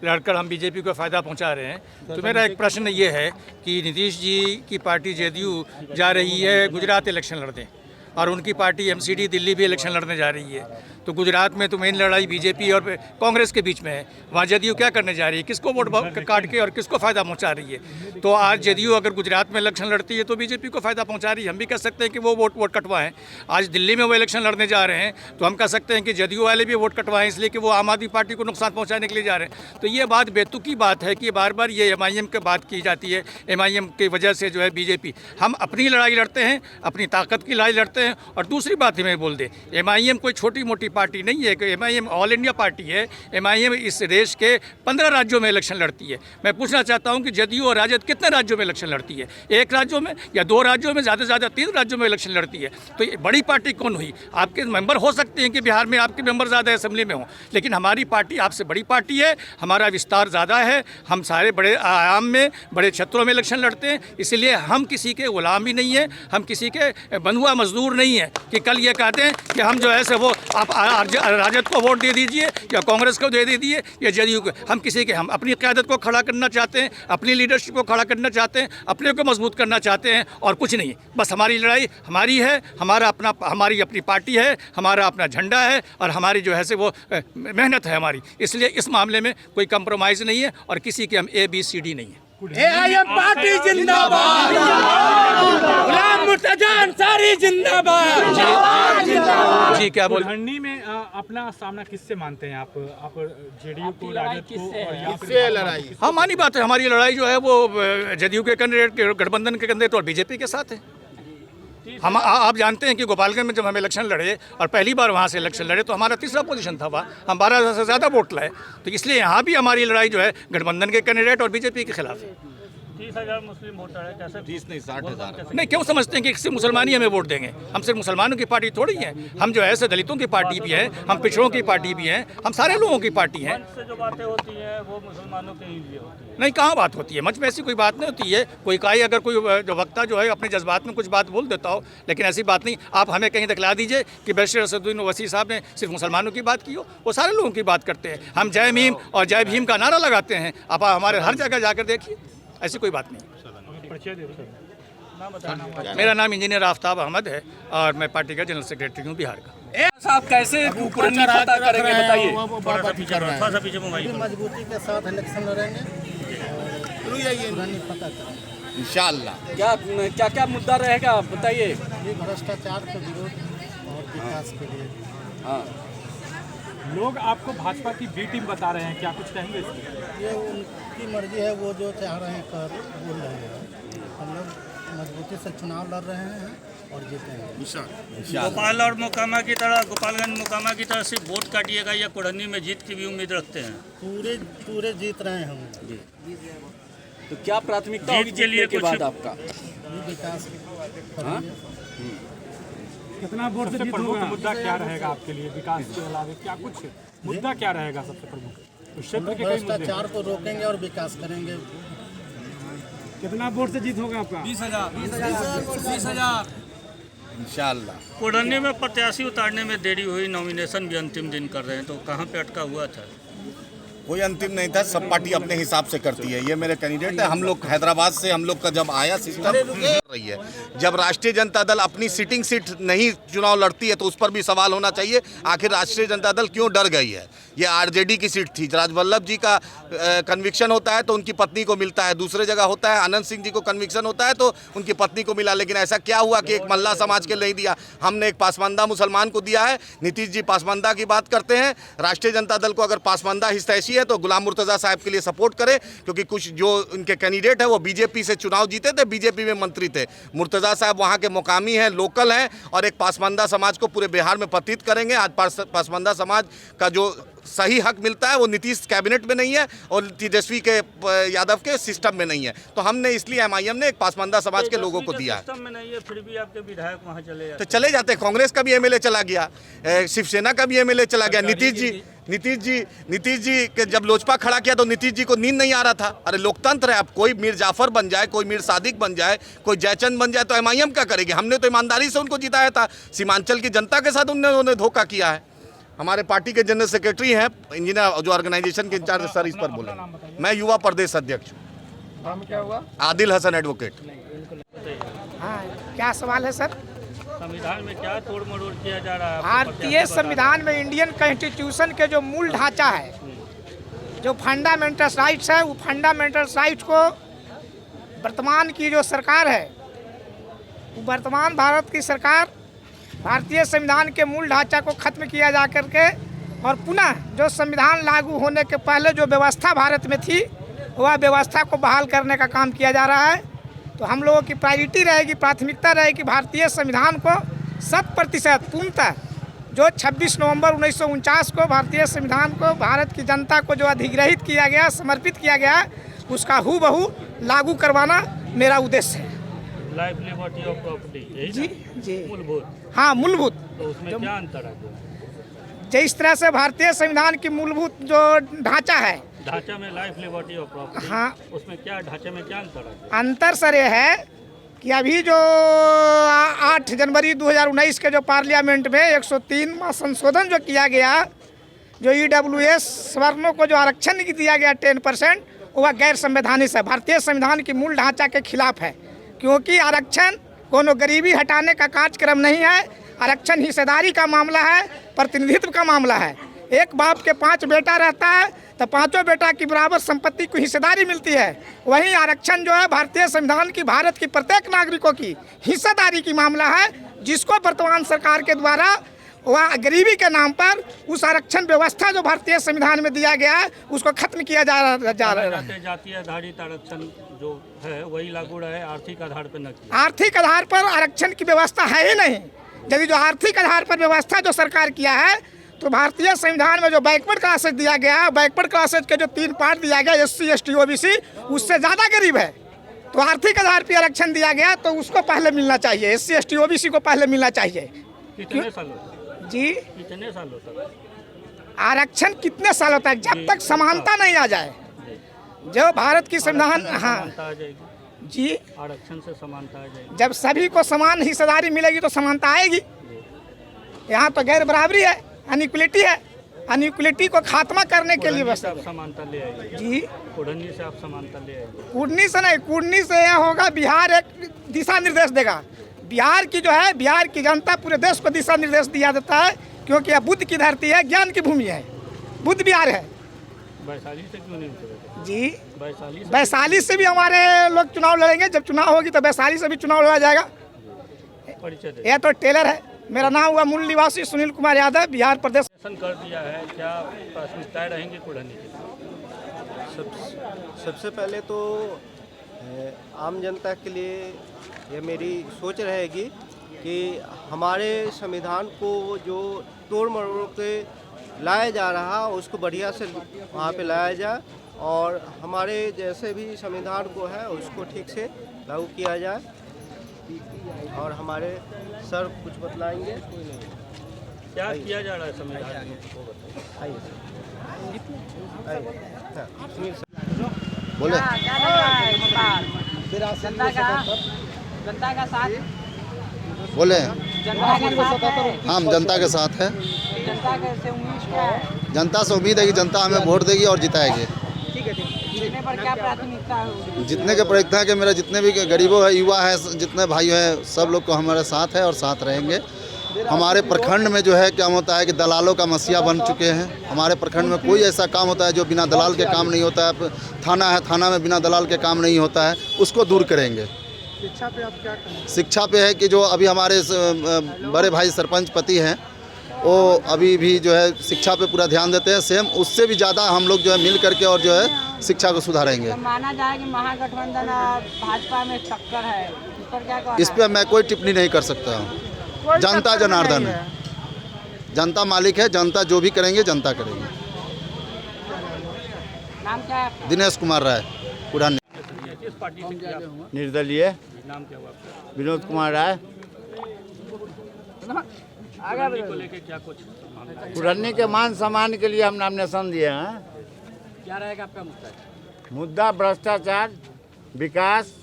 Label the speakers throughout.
Speaker 1: लड़कर हम बीजेपी को फ़ायदा पहुंचा रहे हैं। तो मेरा एक प्रश्न ये है कि नीतीश जी की पार्टी जेडीयू जा रही है गुजरात इलेक्शन लड़ने और उनकी पार्टी एमसीडी दिल्ली भी इलेक्शन लड़ने जा रही है। तो गुजरात में तो मेन लड़ाई बीजेपी और कांग्रेस के बीच में है। वहाँ जेडीयू क्या करने जा रही है, किसको वोट काट के और किसको फ़ायदा पहुँचा रही है। तो आज जेडीयू अगर गुजरात में इलेक्शन लड़ती है तो बीजेपी को फ़ायदा पहुँचा रही है। हम भी कह सकते हैं कि वो वोट कटवाएं। आज दिल्ली में वो इलेक्शन लड़ने जा रहे हैं तो हम कह सकते हैं कि जेडीयू वाले भी वोट कटवाएं, इसलिए कि वो आम आदमी पार्टी को नुकसान पहुँचाने के लिए जा रहे हैं। तो ये बात बेतुकी बात है कि बार बार ये एमआईएम की बात की जाती है। एमआईएम की वजह से जो है बीजेपी, हम अपनी लड़ाई लड़ते हैं, अपनी ताकत की लड़ाई लड़ते हैं। और दूसरी बात हमें बोल दे, एमआईएम कोई छोटी मोटी पार्टी नहीं है कि एमआईएम ऑल इंडिया पार्टी है। एमआईएम इस देश के 15 राज्यों में इलेक्शन लड़ती है। मैं पूछना चाहता हूं कि जेडीयू और राजद कितने राज्यों में इलेक्शन लड़ती है? एक राज्यों में या 2 राज्यों में, ज़्यादा से ज़्यादा 3 राज्यों में इलेक्शन लड़ती है। तो ये बड़ी पार्टी कौन हुई? आपके मेंबर हो सकते हैं कि बिहार में आपके मेंबर ज़्यादा असेंबली में हों, लेकिन हमारी पार्टी आपसे बड़ी पार्टी है, हमारा विस्तार ज़्यादा है, हम सारे बड़े आयाम में, बड़े क्षेत्रों में इलेक्शन लड़ते हैं। इसलिए हम किसी के गुलाम भी नहीं हैं, हम किसी के बंधुआ मजदूर नहीं हैं कि कल ये कहते हैं कि हम जो है से वो आप राजद को वोट दे दीजिए या कांग्रेस को दे दीजिए या जेडीयू को। हम किसी के, हम अपनी क़यादत को खड़ा करना चाहते हैं, अपनी लीडरशिप को खड़ा करना चाहते हैं, अपने को मजबूत करना चाहते हैं और कुछ नहीं। बस हमारी लड़ाई हमारी है, हमारी अपनी पार्टी है, हमारा अपना झंडा है और हमारी जो है से वो मेहनत है हमारी। इसलिए इस मामले में कोई कंप्रोमाइज़ नहीं है और किसी के हम ABCD नहीं है।
Speaker 2: एआईएम पार्टी जिंदाबाद, गुलाम मुर्तजा अंसारी जिंदाबाद।
Speaker 1: जी क्या बोल,
Speaker 3: बुल्हनी में अपना सामना किससे मानते हैं आप जेडीयू को, राजद को और या
Speaker 2: किससे लड़ाई?
Speaker 1: हाँ मानी बात है, हमारी लड़ाई जो है वो जेडीयू के कैंडिडेट के, गठबंधन के कैंडिडेट और बीजेपी के साथ है। हम आप जानते हैं कि गोपालगंज में जब हम इलेक्शन लड़े और पहली बार वहाँ से इलेक्शन लड़े तो हमारा तीसरा पोजीशन था वहाँ, हम 12,000 से ज़्यादा वोट लाए। तो इसलिए यहाँ भी हमारी लड़ाई जो है गठबंधन के कैंडिडेट और बीजेपी के खिलाफ है।
Speaker 4: 30,000 मुस्लिम वोटर है, कैसे
Speaker 2: 30 नहीं 60,000।
Speaker 1: नहीं, क्यों समझते हैं कि सिर्फ मुसलमान ही हमें वोट देंगे? हम सिर्फ मुसलमानों की पार्टी थोड़ी है, हम जो है ऐसे दलितों की पार्टी भी है, हम पिछड़ों की पार्टी भी हैं, हम सारे लोगों की पार्टी हैं।
Speaker 4: मंच से जो बातें होती हैं वो मुसलमानों के ही लिए होती है।
Speaker 1: नहीं, कहाँ बात होती है मंच में? ऐसी कोई बात नहीं होती है। कोई अगर कोई जो वक्ता जो है अपने जज्बात में कुछ बात बोल देता हो, लेकिन ऐसी बात नहीं। आप हमें कहीं दिखला दीजिए कि बैरिस्टर असदुद्दीन ओवैसी साहब ने सिर्फ मुसलमानों की बात की हो। वो सारे लोगों की बात करते हैं। हम जय भीम और जय भीम का नारा लगाते हैं। आप हमारे हर जगह जाकर देखिए, ऐसी कोई बात नहीं। मेरा नाम इंजीनियर आफ्ताब अहमद है और मैं पार्टी का जनरल सेक्रेटरी हूँ बिहार का।
Speaker 5: साहब कैसे पुरानी फतह करेंगे बताइए?
Speaker 4: थोड़ा सा पीछे मोबाइल
Speaker 6: मजबूती के साथ इलेक्शन लड़ेंगे पुरानी फतह करेंगे
Speaker 2: इंशाअल्लाह।
Speaker 5: क्या क्या मुद्दा रहेगा आप बताइए?
Speaker 6: ये भ्रष्टाचार के विरोध और विकास के लिए।
Speaker 5: हाँ,
Speaker 3: लोग आपको भाजपा की बी टीम बता रहे हैं, क्या कुछ कहेंगे इसमें?
Speaker 6: ये उनकी मर्जी है, वो जो चाह रहे हैं कर बोल रहे हैं। हम लोग मजबूती से चुनाव लड़ रहे हैं और जीतेंगे।
Speaker 4: गोपाल और मोकामा की तरह, गोपालगंज मोकामा की तरह सिर्फ वोट काटिएगा या कुढ़नी में जीत की भी उम्मीद रखते हैं?
Speaker 6: पूरे जीत रहे हैं हम।
Speaker 5: तो क्या प्राथमिकता
Speaker 4: जीत
Speaker 5: होगी
Speaker 4: के लिए
Speaker 5: जीतने के
Speaker 4: कुछ-
Speaker 5: बाद आपका?
Speaker 6: ये विकास
Speaker 5: हाँ?
Speaker 3: कितना वोट से प्रमुख मुद्दा क्या रहेगा आपके लिए? विकास के अलावा क्या कुछ मुद्दा क्या रहेगा सबसे प्रमुख? तो क्षेत्र के कई मुद्दे हैं।
Speaker 6: भ्रष्टाचार को रोकेंगे और विकास करेंगे।
Speaker 3: कितना वोट से जीत होगा आपका?
Speaker 5: 20,000।
Speaker 2: इंशाअल्लाह।
Speaker 4: कुढ़नी में प्रत्याशी उतारने में देरी हुई, नॉमिनेशन भी अंतिम दिन कर रहे हैं, तो कहाँ पे अटका हुआ था?
Speaker 2: कोई अंतिम नहीं था, सब पार्टी अपने हिसाब से करती है। ये मेरे कैंडिडेट है। हम लोग हैदराबाद से, हम लोग का जब आया सिस्टम रही है, जब राष्ट्रीय जनता दल अपनी सिटिंग सीट नहीं चुनाव लड़ती है तो उस पर भी सवाल होना चाहिए, आखिर राष्ट्रीय जनता दल क्यों डर गई है। ये आरजेडी की सीट थी, राजवल्लभ जी का कन्विक्शन होता है तो उनकी पत्नी को मिलता है, दूसरे जगह होता है आनंद सिंह जी को कन्विक्शन होता है तो उनकी पत्नी को मिला। लेकिन ऐसा क्या हुआ कि एक मल्ला समाज के नहीं दिया, हमने एक पासमानदा मुसलमान को दिया है। नीतीश जी पासमानदा की बात करते हैं। राष्ट्रीय जनता दल को अगर पासमानदा हितैषी है तो गुलाम मुर्तजा साहब के लिए सपोर्ट करें, क्योंकि कुछ जो उनके कैंडिडेट है वो बीजेपी से चुनाव जीते थे, बीजेपी में मंत्री थे। मुर्तजा साहब वहाँ के मुकामी हैं, लोकल हैं और एक पासमानदा समाज को पूरे बिहार में पतित करेंगे। आज पासमानदा समाज का जो सही हक मिलता है वो नीतीश कैबिनेट में नहीं है और तेजस्वी के यादव के सिस्टम में नहीं है। तो हमने इसलिए एमआईएम ने एक पासमानदा समाज के लोगों को दिया है।
Speaker 4: सिस्टम में नहीं है, फिर भी आपके विधायक वहाँ चले
Speaker 2: तो
Speaker 4: जाते
Speaker 2: चले जाते, कांग्रेस का भी एमएलए चला गया, शिवसेना का भी एमएलए चला गया। नीतीश जी के जब लोजपा खड़ा किया तो नीतीश जी को नींद नहीं आ रहा था। अरे लोकतंत्र है, अब कोई मीर जाफर बन जाए, कोई मीर सादिक बन जाए, कोई जयचंद बन जाए तो एमआईएम क्या करेगी? हमने तो ईमानदारी से उनको जिताया था। सीमांचल की जनता के साथ उन्होंने धोखा किया है। हमारे पार्टी के जनरल सेक्रेटरी हैं इंजीनियर जो ऑर्गेनाइजेशन के इंचार्ज सर इस पर बोले। मैं युवा प्रदेश अध्यक्ष
Speaker 3: नाम क्या हुआ?
Speaker 2: आदिल हसन एडवोकेट।
Speaker 7: हाँ, क्या सवाल है सर?
Speaker 4: संविधान में क्या तोड़ मरोड़ किया जा रहा है?
Speaker 7: भारतीय संविधान में इंडियन कॉन्स्टिट्यूशन के जो मूल ढांचा है, जो फंडामेंटल राइट्स है, वो फंडामेंटल राइट्स को वर्तमान की जो सरकार है, वर्तमान भारत की सरकार भारतीय संविधान के मूल ढांचा को खत्म किया जा करके और पुनः जो संविधान लागू होने के पहले जो व्यवस्था भारत में थी, वह व्यवस्था को बहाल करने का काम किया जा रहा है। तो हम लोगों की प्रायोरिटी रहेगी, प्राथमिकता रहेगी भारतीय संविधान को 100% पूर्णतः जो 26 नवंबर 1949 को भारतीय संविधान को भारत की जनता को जो अधिग्रहित किया गया, समर्पित किया गया, उसका हूबहू लागू करवाना मेरा उद्देश्य है।
Speaker 4: लाइफ, लिबर्टी और प्रॉपर्टी,
Speaker 7: जी जी,
Speaker 4: मूलभूत।
Speaker 7: हाँ, मूलभूत।
Speaker 4: तो उसमें क्या अंतर है?
Speaker 7: जिस तरह से भारतीय संविधान की मूलभूत जो ढांचा है,
Speaker 4: ढांचा में लाइफ, लिबर्टी और प्रॉपर्टी,
Speaker 7: हाँ,
Speaker 4: उसमें क्या ढांचे में क्या अंतर है?
Speaker 7: अंतर सर ये है कि अभी जो 8 जनवरी 2019 के जो पार्लियामेंट में 103वां संशोधन जो किया गया, जो EWS सवर्णों को जो आरक्षण दिया गया 10%, वह गैर संवैधानिक है, भारतीय संविधान की मूल ढांचा के खिलाफ है। क्योंकि आरक्षण कोनो गरीबी हटाने का कार्यक्रम नहीं है, आरक्षण हिस्सेदारी का मामला है, प्रतिनिधित्व का मामला है। एक बाप के 5 बेटा रहता है तो 5 बेटा की बराबर संपत्ति को हिस्सेदारी मिलती है। वहीं आरक्षण जो है भारतीय संविधान की भारत की प्रत्येक नागरिकों की हिस्सेदारी की मामला है, जिसको वर्तमान सरकार के द्वारा वह गरीबी के नाम पर उस आरक्षण व्यवस्था जो भारतीय संविधान में दिया गया है, उसको खत्म किया जा रहा है।
Speaker 4: जातीय आधारित आरक्षण जो है वही लागू रहे, आर्थिक आधार पर न किया।
Speaker 7: आर्थिक आधार पर आरक्षण की व्यवस्था है ही नहीं। यदि जो आर्थिक आधार पर व्यवस्था जो सरकार किया है, तो भारतीय संविधान में जो बैकवर्ड क्लासेज दिया गया, बैकवर्ड क्लासेज के जो 3 पार्ट दिया गया, SC, ST, OBC, उससे ज़्यादा गरीब है। तो आर्थिक आधार पर आरक्षण दिया गया तो उसको पहले मिलना चाहिए, SC, ST, OBC को पहले मिलना चाहिए।
Speaker 4: कितने सालों तक
Speaker 7: जी,
Speaker 4: कितने सालों तक
Speaker 7: आरक्षण कितने सालों तक? जब तक समानता नहीं आ जाए, जो भारत की संविधान, हाँ
Speaker 4: आ जाएगी
Speaker 7: जी,
Speaker 4: आरक्षण से समानता आ जाएगी।
Speaker 7: जब सभी को समान हिस्सेदारी मिलेगी तो समानता आएगी। यहाँ तो गैर बराबरी है, अनइक्वलिटी है। अनइक्वलिटी को खात्मा करने के लिए बस
Speaker 4: आप समानता ले आइए
Speaker 7: जी,
Speaker 4: कुढ़नी से आप समानता ले आइए।
Speaker 7: कुर्नी से नहीं, कुर्नी से यह होगा, बिहार एक दिशा निर्देश देगा। बिहार की जो है, बिहार की जनता पूरे देश को दिशा निर्देश दिया देता है, क्योंकि यह बुद्ध की धरती है, ज्ञान की भूमि है, बुद्ध बिहार है।
Speaker 4: वैशाली से क्यों नहीं उतरे?
Speaker 7: जी, वैशाली से भी हमारे लोग चुनाव लड़ेंगे। जब चुनाव होगी तो वैशाली से भी चुनाव लड़ा जाएगा।
Speaker 4: परिचय
Speaker 7: यह तो टेलर है। मेरा नाम हुआ मूल निवासी सुनील कुमार यादव, बिहार प्रदेश।
Speaker 4: कर दिया है, क्या प्राथमिकताएं रहेंगी कुढ़नी की?
Speaker 8: सबसे पहले तो आम जनता के लिए यह मेरी सोच रहेगी कि हमारे संविधान को जो तोड़ मरोड़ के लाया जा रहा उसको बढ़िया से वहाँ पे लाया जाए, और हमारे जैसे भी संविधान को है उसको ठीक से लागू किया जाए। और हमारे सर कुछ बतलाएंगे।
Speaker 4: क्या किया जा रहा है संविधान में?
Speaker 2: बोले
Speaker 9: जनता का साथ,
Speaker 2: बोले
Speaker 9: जनता का साथ है।
Speaker 2: हम जनता के साथ है।
Speaker 9: जनता से उम्मीद क्या है?
Speaker 2: जनता से उम्मीद है कि जनता हमें वोट देगी और जिताएगी।
Speaker 9: जीतने पर क्या प्राथमिकता होगी?
Speaker 2: जितने के प्रयत्न है कि मेरा जितने भी गरीबों है, युवा है, जितने भाई हैं, सब लोग को हमारे साथ है और साथ रहेंगे। हमारे प्रखंड में जो है क्या होता है कि दलालों का मसीहा बन चुके हैं। हमारे प्रखंड में कोई ऐसा काम होता है जो बिना दलाल के काम नहीं होता है। थाना है, थाना में बिना दलाल के काम नहीं होता है, उसको दूर करेंगे।
Speaker 6: शिक्षा पे आप क्या करें?
Speaker 2: शिक्षा पे है कि जो अभी हमारे बड़े भाई सरपंच पति हैं, वो अभी भी जो है शिक्षा पे पूरा ध्यान देते हैं। सेम उससे भी ज़्यादा हम लोग जो है मिल करके और जो है शिक्षा को सुधारेंगे।
Speaker 9: तो माना जाए कि महागठबंधन और भाजपा में टक्कर है, इस पर क्या कहना?
Speaker 2: इस पर मैं कोई टिप्पणी नहीं कर सकता हूँ। जनता जनार्दन है, जनता मालिक है, जनता जो भी करेंगे जनता करेगी।
Speaker 9: नाम क्या है आपका?
Speaker 2: दिनेश कुमार राय, पुराने।
Speaker 4: किस पार्टी से किया?
Speaker 10: निर्दलीय।
Speaker 4: नाम क्या हुआ आपका?
Speaker 10: विनोद कुमार राय।
Speaker 4: कुढ़नी को लेके क्या कुछ मामला है?
Speaker 10: कुढ़नी के मान सम्मान के लिए हम नॉमिनेशन दिए हैं।
Speaker 5: क्या रहेगा आपका मुद्दा?
Speaker 10: मुद्दा भ्रष्टाचार, विकास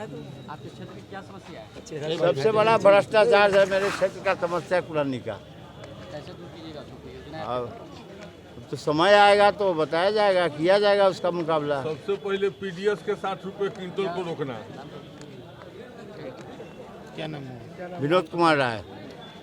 Speaker 5: है तो आपके क्षेत्र की क्या समस्या है?
Speaker 10: सबसे बड़ा भ्रष्टाचार है मेरे क्षेत्र का समस्या कुड़न्नी का।
Speaker 5: कैसे दूर कीजिएगा? क्योंकि योजना
Speaker 10: अब तो समय आएगा तो बताया जाएगा, किया जाएगा उसका मुकाबला।
Speaker 11: सबसे पहले पीडीएस के 60 रुपए क्विंटल को रोकना।
Speaker 6: क्या नाम है?
Speaker 10: विनोद कुमार राय।